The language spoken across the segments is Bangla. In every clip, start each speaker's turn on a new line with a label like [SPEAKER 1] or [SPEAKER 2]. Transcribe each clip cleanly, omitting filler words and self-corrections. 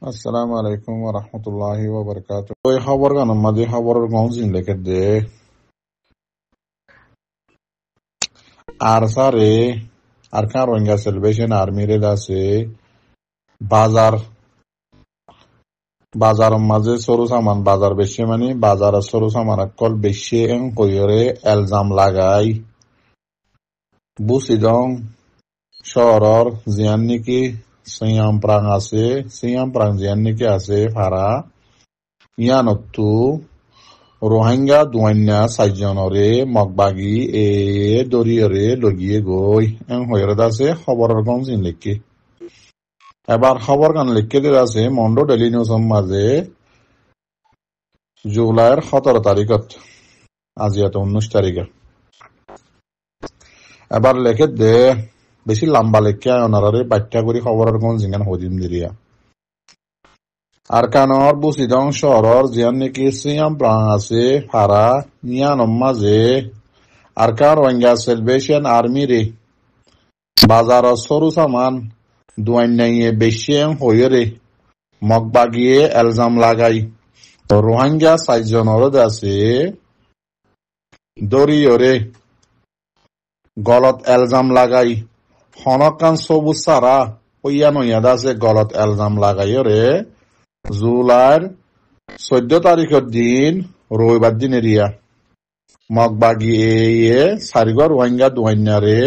[SPEAKER 1] Assalamu alaikum wa rahmatullahi wa barakatuh. ওই খবর গান মাঝে খবরের গঞ্জিন লেখে দে আর সারে আর কান রোহিঙ্গা সেলিব্রেশন আর্মিরে আছে বাজার মাঝে সরু সামান বাজার বেশি মানে বাজার সরু সামান কল বেশি এং কইরে এলজাম লাগাই বুসিদং শহরর জিয়ান নিকি সিয়াম প্রাং আছে সিয়াম প্রাং জিয়ান নিকি আছে ফারা ইয়ানত্তু রোহিঙ্গা দুয়ান্যা সাইজনরে মগবাগি এ দরিয়রে লগিয়ে গই এং হইরে আছে খবরের গঞ্জিন লিখি এবার খবর গান লিখে দিয়ে আছে মন্ডো ডেলি নিউজ মাঝে জুলাইয়ের 17 তারিখত আজি 19 তারিখে এবার লেখে দে বেশি লম্বা লেখা ওনারে বাচ্চা করে খবরের গঞ্জিন হদিম দিরিয়া আর কানর বুসিদং শহরর জিয়ান নাকি সিয়াম প্রাং আছে ফারা নিয়ানম মাঝে আর কান রোহিঙ্গা সেলিব্রেশন আর্মি রে বাজার সরু সামান দুয়াইনাইয়ে বেশি হইরে মগবাগিয়ে এলজাম লাগাই রোহিঙ্গা 6 জনের আছে দরিয়রে গলত এলজাম লাগাই হনকান সবুজ সারা ওইয়া নইয়াদ আছে গলত এলজাম লাগাইরে জুলাইর 14 তারিখের দিন রবিবার দিন এরিয়া মগবাগিয়ে সারিগর রোহিঙ্গা দুয়াইনারে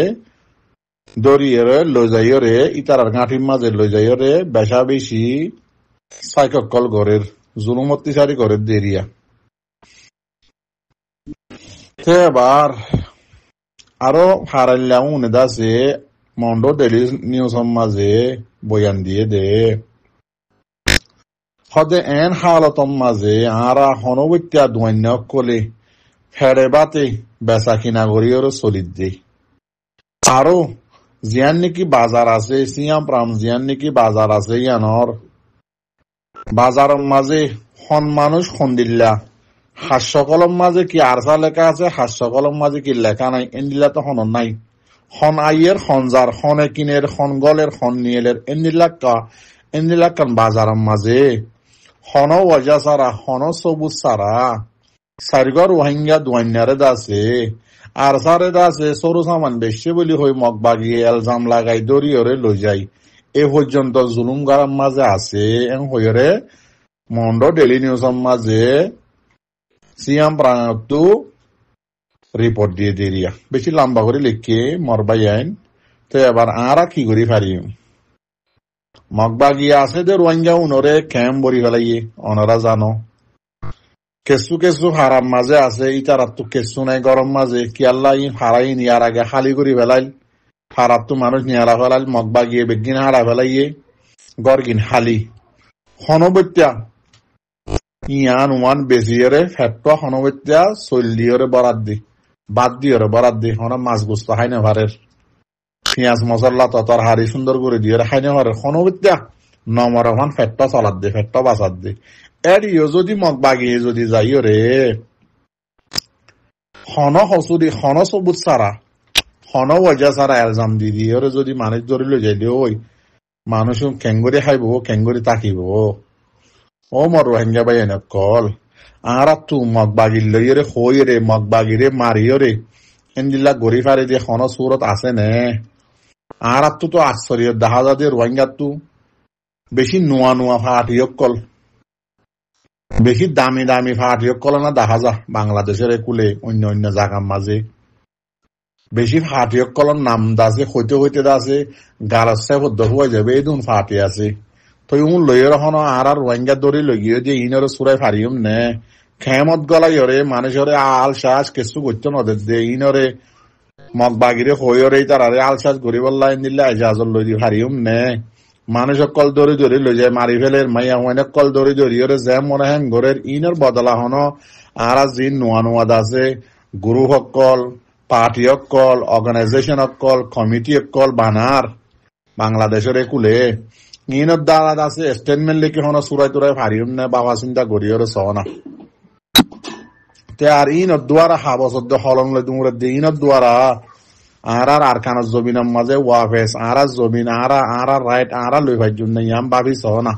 [SPEAKER 1] দরিয়রে লই যাইরে ইতারার গাঁঠির মাঝে লই যাইরে বেশা বেশি সাইকল ঘরের জুলুম অত্যাচারী ঘরের দেরিয়া এবার আরো হারাইলাম উনি দাসে মন্ডো ডেলি নিউজ মাঝে বয়ান দিয়ে দে হদে এন হালতম মাঝে আরা হনবত্যা দুয়ান্য কলে ফেরে বাতে বেচা কিনা করিও চলিত দে আরো জিয়ান নাকি বাজার আছে সিয়াম প্রাম জিয়ান নাকি বাজার আছে ইয়ানর বাজারের মাঝে হন মানুষ খন্দিল্লা হাস্য কলম মাঝে কি আরসা লেখা আছে হাস্য কলম মাঝে কি লেখা নাই এন্দিলা তো হন নাই হন আইয়ের হনজার হনে কিনের হন গলের হন নিয়েলের এন্দিলাক্কান বাজারের মাঝে হন ওয়াজা সারা হন সবুজ সারা সারিগর রোহিঙ্গা দুয়ান্যারে দাসে আর সারে দাসে সরু সামান বেশি বলি হই মগবাগিয়ে এলজাম লাগাই দরিয়রে লই যাই এ পর্যন্ত জুলুম গারাম মাঝে আছে এং হইরে মন্ডো ডেলি নিউজ মাঝে সিয়াম প্রাণতু রিপোর্ট দিয়ে দিরিয়া বেশি লম্বা করে লিখে মরবাই আইন তো এবার আরা কি করি পারি মগবাগিয়ে আছে যে রোহিঙ্গা উনরে ক্যাম্প বরি ফেলাইয়ে অনরা জানো কেসু কেসু হারাম মাঝে আছে ইতারাত তো কেসু নাই গরম মাঝে কি আল্লাহ হারাই নিয়ার আগে খালি করি ফেলাই হারাত তো মানুষ নিয়ারা ফেলাইল মগবাগিয়ে বেগিন হারা ফেলাইয়ে গরগিন হালি হনবত্যা ইয়ান ওয়ান বেজিয়রে ফেটটা হনবত্যা চল্লিয়রে বরাদ দি বাদ দিয়রে বরাদ দি হন মাছ গুস্ত হাইনে ভারের পেঁয়াজ মশলা ততর হারি সুন্দর করে দিয়ে হাইনে ভারের হনবত্যা নমর হন ফেটটা চলাত দে ফেটটা বাঁচাত দে এরিও যদি মগবাগিয়ে যদি যাইও রে হন হসুরি হন সবুজ সারা হন ওয়াজা সারা এলজাম দি দিয়ে যদি মানুষ ধরিল যাইলে ওই মানুষ কেঙ্গরি খাইব কেঙ্গরি তাকিব ও মর রোহিঙ্গা বাই এনে কল আরা তু মগবাগির লইরে হইরে মগবাগিরে মারিয়রে এন্দিল্লা গড়ি ফারি দিয়ে হন সুরত আছে নে আর তো আশ্চর্য দেখা যাতে রোহিঙ্গা তু বেশি নোয়া ফাটিয়ক কল বেশি দামি দামি ফাটিয়ক কল না দেখা যা বাংলাদেশের কুলে অন্য জায়গার মাঝে বেশি ফাটিয়ক কলর নাম দাসে হইতে দাসে গালাচ্ছে বদ্ধ হয়ে যাবে এই দুন ফাটি আছে তো লইয়ের হন আর রোহিঙ্গা দড়ি লগিয়ে দিয়ে ইনরে সুরাই ফারিম নে খেমত গলাইরে মানুষের আল শ্বাস কিছু করতে নদের দে ইনরে মগবাগিরে হইরে তারারে আল শ্বাস ঘুরি বললাই দিলে এজাজর লই দি ফারিম নে মানুষ কল দড়ি লই যায় মারি ফেলের মাইয়া হইনে কল দড়িরে যে মনে হেন ঘরের ইনর বদলা হন আর জিন নোয়া দাসে গুরু সকল পার্টি অকল অর্গানাইজেশন অকল কমিটি অকল বানার বাংলাদেশের একুলে ইনত দ্বারা আছে স্টেটমেন্ট লিখে হন সুরাই তুরাই ফারিম নে বাবা চিন্তা করিও সহনা তে আর ইনত দ্বারা হাবসদ্দ হলং লই দুমরে দে ইনত দ্বারা আর খানার জমিনের মাঝে ওয়াফেস আর জমিন আর রাইট আর লই ভাই জন্য ইয়াম ভাবি সহনা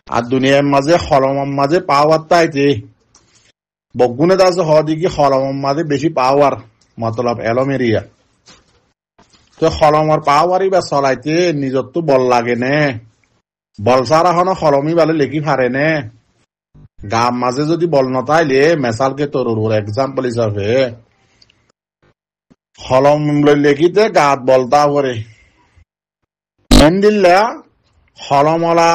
[SPEAKER 1] আর দুনিয়ার মাঝে হলমের মাঝে পাওয়ার তাইতে বগুনে দাসে হদিকে হলমের মাঝে বেশি পাওয়ার মতলব এলমেরিয়া তো হলমের পাওয়ারই বা চলাইতে নিজর তো বল লাগে নে বল সারা হন হলমি বালে লেখি ফারে নে গাম মাঝে যদি বল নতাইলে মেসালকে তোর এক্সাম্পল হিসাবে হলম লেখিতে গাত বলতা করে দিল্লা হলমলা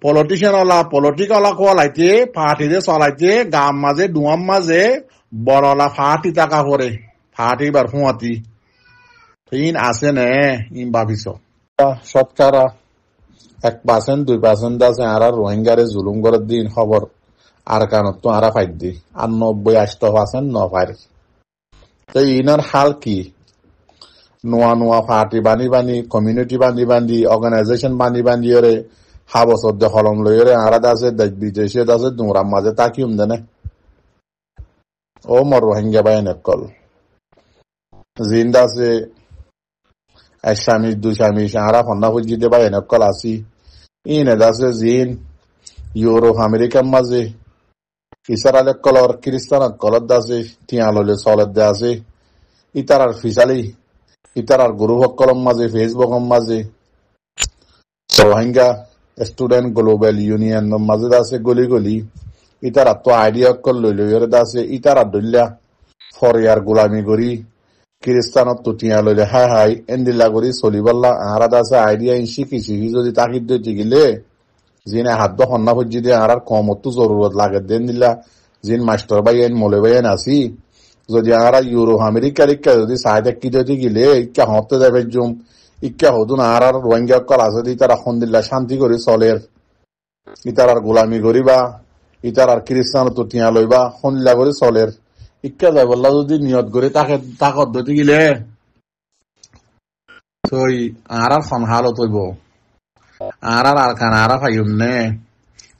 [SPEAKER 1] পলিটিক্যালা কোয়ালাইতে পার্টিতে চলাইতে গাম মাঝে ডুয়াম মাঝে বড়লা ফাটি টাকা করে ফাটি বার ফুয়াতি ইন আছে নে ইন ভাবিস সৎকারা 1% 2% আছে আর রোহিঙ্গারে জুলুম করার দিন খবর আর কানত তো আরা ফাইট দি আর 90-80% ন পারে তো ইনার হাল কি নোয়া পার্টি বানি কমিউনিটি বানি অর্গানাইজেশন বানি ওরে হাবসর দে হলম লইরে আরাদা আছে দেশ বিদেশে আছে দুরাম মাঝে তাকি দেনে ও মর রোহিঙ্গা বাই নকল জিন্দা আছে একস্বামী দুস্বামী আরা ফন্না খুঁজিতে বাই নকল আসি ইনে দাসে জিন ইউরোপ আমেরিকার মাঝে ইসরায়েল কলর খ্রিস্টান কলর দাসে টিয়া লইলে চলত দে আছে ইতারার ফিসালি ইতারার গ্রুপ কলম মাঝে ফেসবুক মাঝে রোহিঙ্গা স্টুডেন্ট গ্লোবাল ইউনিয়ন মাঝে আছে গলি ইতারা তো আইডিয়া কল লইলে দাসে ইতারা দলিয়া ফরিয়ার গোলামি করি খ্রিস্টানত তো টিয়া লইলে হাই এন্দিল্লা করি চলিবাল্লা আরা দাসে আইডিয়া শিখি যদি তাকিদ দিতে গেলে জিনে হাত হন্না ভজি দিয়ে আর কমত জরুরত লাগে দেন দিলা জিন মাস্টার ভাইয়েন মলে ভাইয়েন আসি যদি আরা ইউরোপ আমেরিকার ইক্কা যদি সাইডে কি দিতে গেলে ইক্কা হতে যাবে জুম ইক্কা হতুন আর রোহিঙ্গা কল আছে ইতারা খন্দিল্লা শান্তি করি চলের ইতারার গোলামি করিবা ইতারার খ্রিস্টান তো টিয়া লইবা খন্দিল্লা করে চলের ইক্কা যাই বললা যদি নিয়ত করে তাকে তাকত দিতে গেলে তো আর খন হালত হইব আর কান আরা ফাইম নে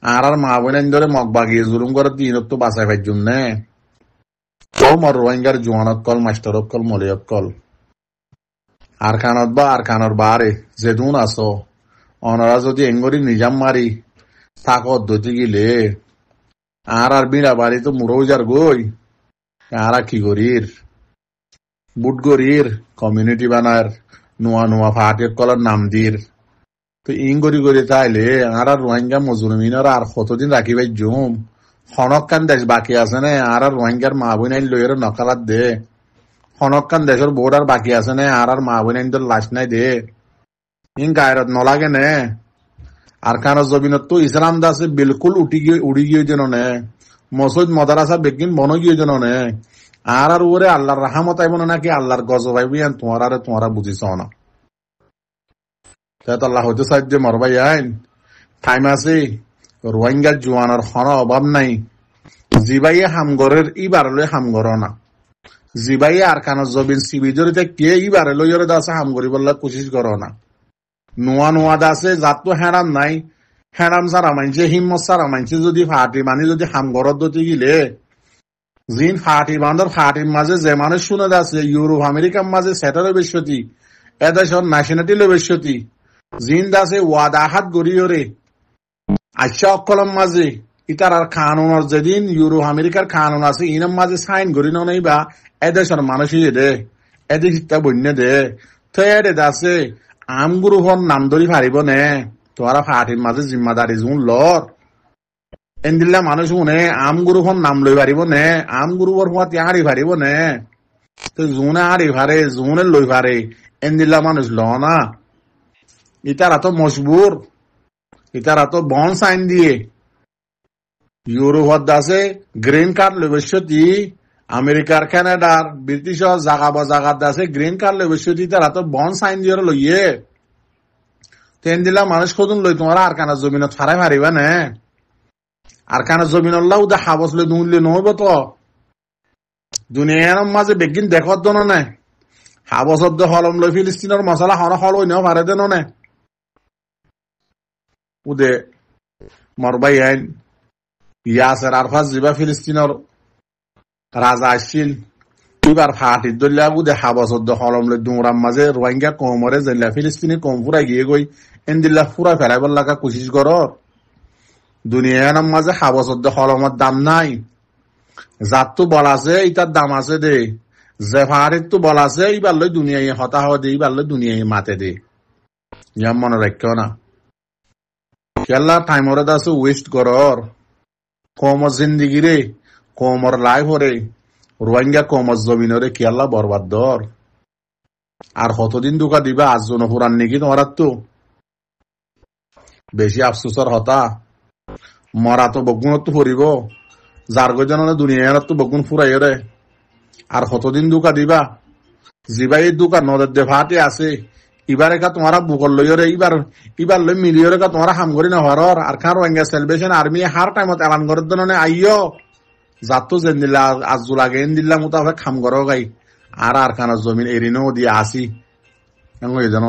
[SPEAKER 1] আর মা বোন ধরে মগ বাগিয়ে জুলুম করে দিন তো বাঁচাই ফাইজুম নে ও মর রোহিঙ্গার জোয়ানত কল মাস্টার কল মলিয়ত কল আর খানত বা আর খানর বারে যেদুন আসো অনারা যদি এঙ্গরি নিজাম মারি তাকত দতি গিলে আর বিনা বাড়ি তো মুরৌজার গই আর কি গরির বুট গরির কমিউনিটি বানার নোয়া ফাটির কলার নাম দির তো ইং গরি তাইলে আর রোহিঙ্গা মজুরমিনার আর কতদিন রাখিবাই জুম হনকান দেশ বাকি আছে না আর রোহিঙ্গার মা বোন লইয়ের নকালাত দে হনকান দেশের বোর্ডার বাকি আছে না আর মা বোন লাশ নাই দে ইং গায়রত নলাগে নে আর কান জমিনত তো ইসলাম দাসে বিলকুল উড়ি গিয়ে যেন নে মসজিদ মদারাসা বেগিন বন গিয়ে যেন নে আর ওরে আল্লাহর রাহমত আইব না নাকি আল্লাহর গজব আইব তোমারা বুঝিস না আল্লাহ হয়তো সাহায্য মরবাই আইন টাইম আছে রোহিঙ্গার জোয়ানের খন অভাব নাই জিবাইয়ে হামগরের ইবারলে হামগর না জিবাইয়ে আর কান জবিন সিবি জড়িতে কে ইবারে লইরে দাসে হামগরি বললে কোশিশ করো না নোয়া দাসে যাত তো হেরাম নাই হেরাম সারা মানছে হিম্মত সারা মানছে যদি ফাটি মানে যদি হামগরত দতি গিলে জিন ফাটি বান্ধর ফাটির মাঝে যে মানুষ শুনে দাসে ইউরোপ আমেরিকার মাঝে সেটারও বেশি এদেশের ন্যাশনালিটি বেশি জিন দাসে ওয়াদা হাত গড়িয়রে আচ্ছা অকলম মাঝে ইতার আর কানুন যেদিন ইউরোপ আমেরিকার কানুন আছে ইনার মাঝে সাইন করি নাই বা এদেশের মানুষই দে এদেশ বন্য দে তো এডে দাসে আম গ্রুপর নাম ধরি পারিব নে তোরা ফাটির মাঝে জিম্মাদারি জুন লর এন্দিল্লা মানুষ শুনে আম গ্রুপর নাম লই পারিব নে আম গ্রুপর হওয়া হারি পারিব নে তো জুনে হারি পারে জুনে লই পারে এন্দিল্লা মানুষ ল না ইতারা তো মজবুর ইতারা তো বন সাইন দিয়ে ইউরোপত আছে গ্রিন কার্ড লইবসতি আমেরিকার কানাডার ব্রিটিশ জাগাত আছে গ্রিন কার্ড লইবসতি তারা তো বন সাইন দিয়ে লইয়ে তেন দিলা মানুষ কদুন লই তোমার আর কানা জমিনত ফারাই মারিবা নে আর কানা জমিন আল্লাহ উদা হাবস লই দুনলে নহব তো দুনিয়ার মাঝে বেগিন দেখত দন নে হাবসত হলম লই ফিলিস্তিনের মশলা হন হল হইনেও পারে দেন নে উদে মরবাই আইন ইয়াসের আরফাস জিবা ফিলিস্তিনের রাজা আসছিল এবার ফাটির দলিয়া উদে হাবসত হলম লই দুমরাম মাঝে রোহিঙ্গা কমরে জেলা ফিলিস্তিনি কম ফুরা গিয়ে গই এন্দিল্লা ফুরা ফেরাইবার লাগা কোশিশ কর দুনিয়ার মাঝে হাবসদ্দ হলমত দাম নাই, যার তো বল আছে ইটার দাম আছে দে, যে ফাহারের তো বল আছে এইবার লই দুনিয়ায় হতা হওয়া দে, এইবার লই দুনিয়ায় মাতে দে, ইয়ার মনে রাখিও না। কেলা টাইমরে আছে ওয়েস্ট করর, কমর জিন্দিগি রে, কমর লাইফ রে, রোহিঙ্গা কমর জমিনরে কেলা বরবাদ দর। আর কতদিন দুকা দিবা, আজ জন পুরান নাকি তোমার তো বেশি আফসোসর হতা, মরা তো বগুনত তো ফুরিব, যার গজন দুনিয়ার তো বগুন ফুরাই রে। আর কতদিন দুকা দিবা, জিবাই দুকা নদের দে ভাতে আছে, এবার একা তোমারা বুকর লই রে, এবার লই মিলিয়ে রেখা তোমারা হাম করি না হরর। আর খান রোহিঙ্গা সেলিব্রেশন আর্মি হার টাইমত এলান করার জন্য আইও, যার তো যেন দিল্লা আজু লাগে এন দিল্লা মোতাবেক খাম করো গাই। আর খানার জমিন এরিনো দিয়ে আসি জানো।